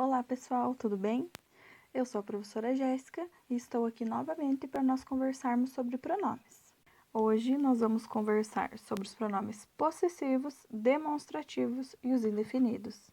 Olá pessoal, tudo bem? Eu sou a professora Jéssica e estou aqui novamente para nós conversarmos sobre pronomes. Hoje nós vamos conversar sobre os pronomes possessivos, demonstrativos e os indefinidos.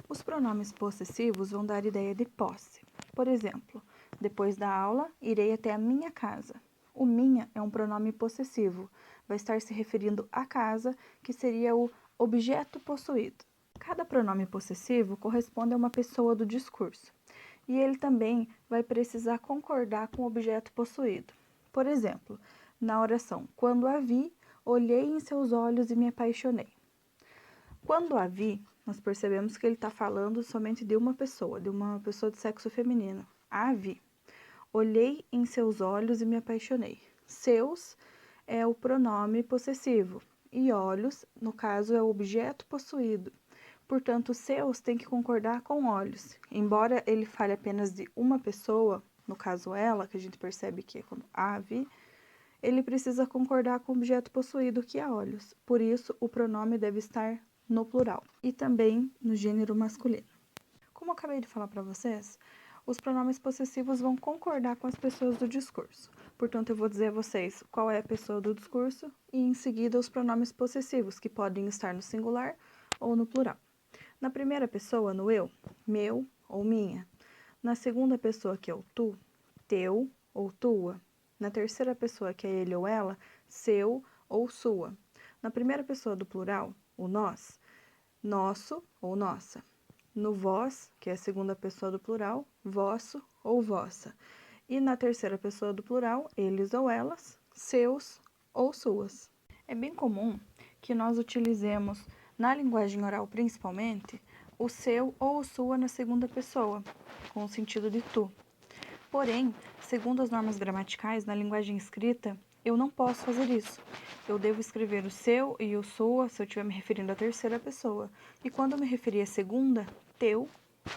Os pronomes possessivos vão dar ideia de posse. Por exemplo, depois da aula, irei até a minha casa. O minha é um pronome possessivo, vai estar se referindo à casa, que seria o objeto possuído. Cada pronome possessivo corresponde a uma pessoa do discurso, e ele também vai precisar concordar com o objeto possuído. Por exemplo, na oração, quando a vi, olhei em seus olhos e me apaixonei. Quando a vi, nós percebemos que ele está falando somente de uma pessoa de sexo feminino. A vi. Olhei em seus olhos e me apaixonei. Seus é o pronome possessivo e olhos, no caso, é o objeto possuído. Portanto, seus tem que concordar com olhos. Embora ele fale apenas de uma pessoa, no caso ela, que a gente percebe que é quando a vi, ele precisa concordar com o objeto possuído, que é olhos. Por isso, o pronome deve estar no plural e também no gênero masculino. Como eu acabei de falar para vocês, os pronomes possessivos vão concordar com as pessoas do discurso. Portanto, eu vou dizer a vocês qual é a pessoa do discurso e, em seguida, os pronomes possessivos, que podem estar no singular ou no plural. Na primeira pessoa, no eu, meu ou minha. Na segunda pessoa, que é o tu, teu ou tua. Na terceira pessoa, que é ele ou ela, seu ou sua. Na primeira pessoa do plural, o nós, nosso ou nossa. No vós, que é a segunda pessoa do plural, vosso ou vossa. E na terceira pessoa do plural, eles ou elas, seus ou suas. É bem comum que nós utilizemos, na linguagem oral principalmente, o seu ou o sua na segunda pessoa, com o sentido de tu. Porém, segundo as normas gramaticais, na linguagem escrita, eu não posso fazer isso. Eu devo escrever o seu e o sua se eu estiver me referindo à terceira pessoa. E quando eu me referir à segunda, teu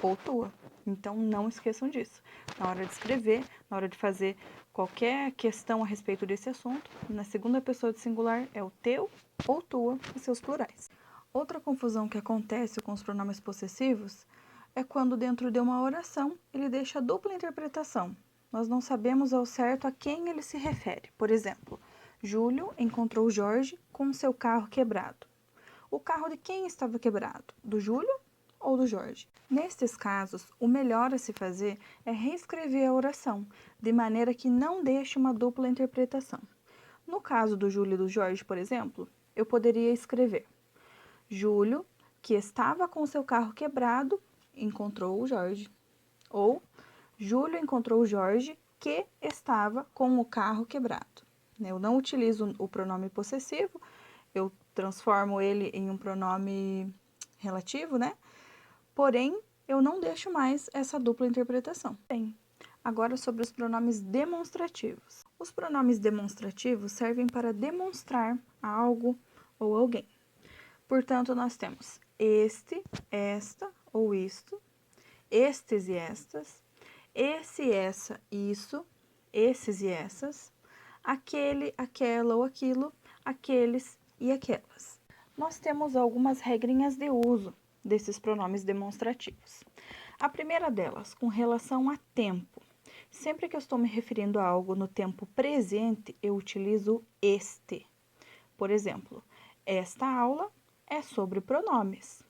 ou tua. Então, não esqueçam disso. Na hora de escrever, na hora de fazer qualquer questão a respeito desse assunto, na segunda pessoa de singular é o teu ou tua e seus plurais. Outra confusão que acontece com os pronomes possessivos é quando dentro de uma oração ele deixa dupla interpretação. Nós não sabemos ao certo a quem ele se refere. Por exemplo, Júlio encontrou Jorge com seu carro quebrado. O carro de quem estava quebrado? Do Júlio ou do Jorge? Nestes casos, o melhor a se fazer é reescrever a oração, de maneira que não deixe uma dupla interpretação. No caso do Júlio e do Jorge, por exemplo, eu poderia escrever: Júlio, que estava com seu carro quebrado, encontrou o Jorge. Ou Júlio encontrou o Jorge, que estava com o carro quebrado. Eu não utilizo o pronome possessivo, eu transformo ele em um pronome relativo, né? Porém, eu não deixo mais essa dupla interpretação. Bem, agora sobre os pronomes demonstrativos. Os pronomes demonstrativos servem para demonstrar algo ou alguém. Portanto, nós temos este, esta ou isto, estes e estas, esse, essa, isso, esses e essas, aquele, aquela ou aquilo, aqueles e aquelas. Nós temos algumas regrinhas de uso desses pronomes demonstrativos. A primeira delas, com relação a tempo. Sempre que eu estou me referindo a algo no tempo presente, eu utilizo este. Por exemplo, esta aula é sobre pronomes.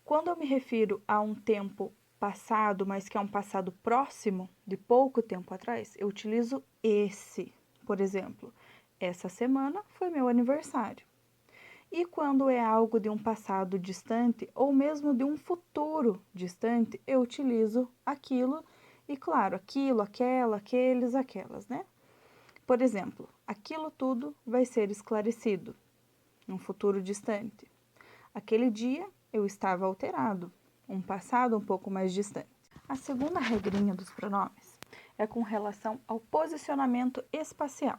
Quando eu me refiro a um tempo passado, mas que é um passado próximo, de pouco tempo atrás, eu utilizo esse. Por exemplo, essa semana foi meu aniversário. E quando é algo de um passado distante, ou mesmo de um futuro distante, eu utilizo aquilo e, claro, aquilo, aquela, aqueles, aquelas, né? Por exemplo, aquilo tudo vai ser esclarecido num futuro distante. Aquele dia eu estava alterado, um passado um pouco mais distante. A segunda regrinha dos pronomes é com relação ao posicionamento espacial.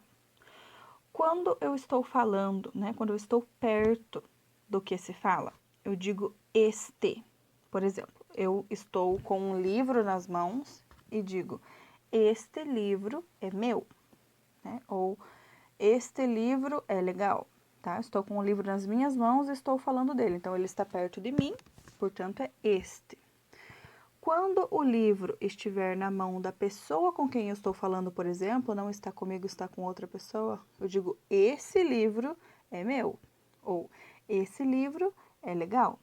Quando eu estou falando, quando eu estou perto do que se fala, eu digo este. Por exemplo, eu estou com um livro nas mãos e digo, este livro é meu, ou este livro é legal, tá? Estou com o livro nas minhas mãos e estou falando dele, então ele está perto de mim, portanto, é este. Quando o livro estiver na mão da pessoa com quem eu estou falando, por exemplo, não está comigo, está com outra pessoa, eu digo, esse livro é meu. Ou, esse livro é legal,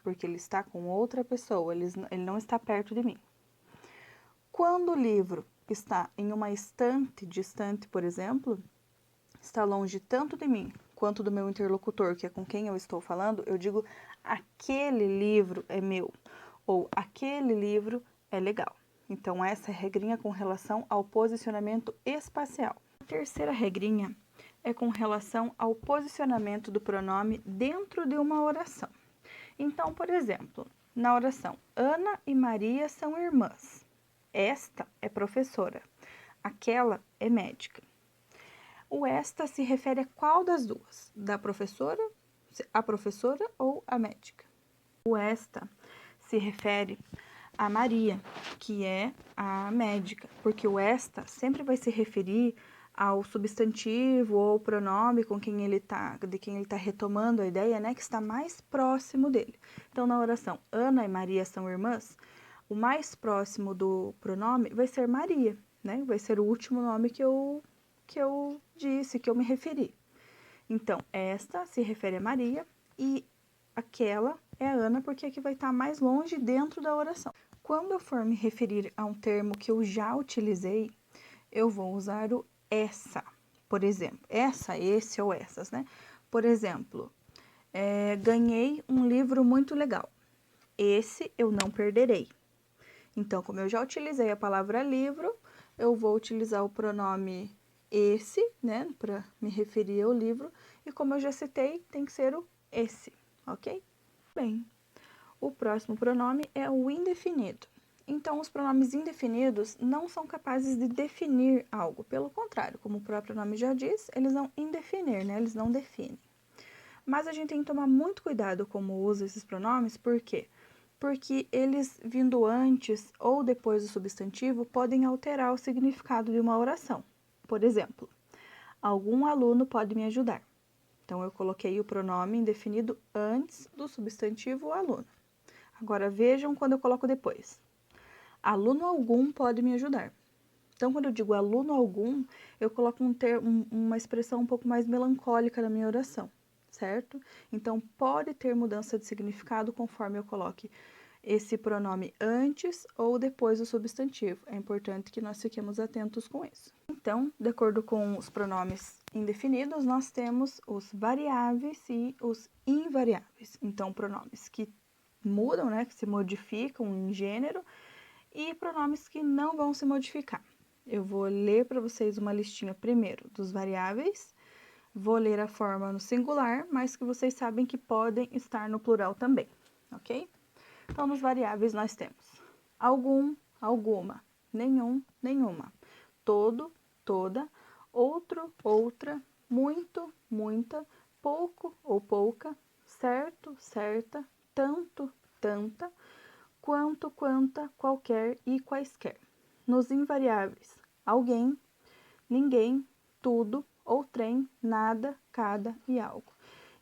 porque ele está com outra pessoa, ele não está perto de mim. Quando o livro está em uma estante distante, por exemplo, está longe tanto de mim quanto do meu interlocutor, que é com quem eu estou falando, eu digo, aquele livro é meu. Ou aquele livro é legal. Então, essa é a regrinha com relação ao posicionamento espacial. A terceira regrinha é com relação ao posicionamento do pronome dentro de uma oração. Então, por exemplo, na oração, Ana e Maria são irmãs. Esta é professora. Aquela é médica. O esta se refere a qual das duas? Da professora, a professora ou a médica? O esta se refere a Maria, que é a médica, porque o esta sempre vai se referir ao substantivo ou pronome com quem ele tá, de quem ele está retomando a ideia, né, que está mais próximo dele. Então, na oração Ana e Maria são irmãs, o mais próximo do pronome vai ser Maria, né? Vai ser o último nome que eu disse, que eu me referi. Então, esta se refere a Maria e aquela é a Ana, porque aqui vai estar mais longe dentro da oração. Quando eu for me referir a um termo que eu já utilizei, eu vou usar o essa, por exemplo. Essa, esse ou essas, né? Por exemplo, ganhei um livro muito legal. Esse eu não perderei. Então, como eu já utilizei a palavra livro, eu vou utilizar o pronome esse, né? Para me referir ao livro. E como eu já citei, tem que ser o esse. Ok? Bem, o próximo pronome é o indefinido. Então, os pronomes indefinidos não são capazes de definir algo. Pelo contrário, como o próprio nome já diz, eles vão indefinir, né? Eles não definem. Mas a gente tem que tomar muito cuidado como usa esses pronomes, por quê? Porque eles, vindo antes ou depois do substantivo, podem alterar o significado de uma oração. Por exemplo, algum aluno pode me ajudar. Então, eu coloquei o pronome indefinido antes do substantivo aluno. Agora, vejam quando eu coloco depois. Aluno algum pode me ajudar. Então, quando eu digo aluno algum, eu coloco uma expressão um pouco mais melancólica na minha oração, certo? Então, pode ter mudança de significado conforme eu coloque esse pronome antes ou depois do substantivo. É importante que nós fiquemos atentos com isso. Então, de acordo com os pronomes indefinidos, nós temos os variáveis e os invariáveis. Então, pronomes que mudam, né, que se modificam em gênero, e pronomes que não vão se modificar. Eu vou ler para vocês uma listinha primeiro dos variáveis, vou ler a forma no singular, mas que vocês sabem que podem estar no plural também, ok? Então, nos variáveis nós temos algum, alguma, nenhum, nenhuma, todo, toda, outro, outra, muito, muita, pouco ou pouca, certo, certa, tanto, tanta, quanto, quanta, qualquer e quaisquer. Nos invariáveis, alguém, ninguém, tudo, outrem, nada, cada e algo.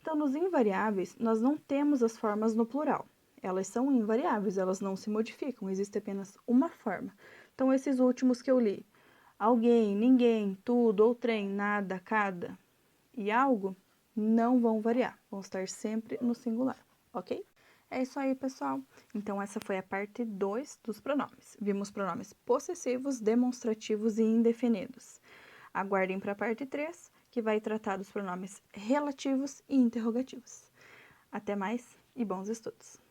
Então, nos invariáveis, nós não temos as formas no plural. Elas são invariáveis, elas não se modificam, existe apenas uma forma. Então, esses últimos que eu li, alguém, ninguém, tudo, outrem, nada, cada e algo, não vão variar, vão estar sempre no singular, ok? É isso aí, pessoal. Então, essa foi a parte 2 dos pronomes. Vimos pronomes possessivos, demonstrativos e indefinidos. Aguardem para a parte 3, que vai tratar dos pronomes relativos e interrogativos. Até mais e bons estudos!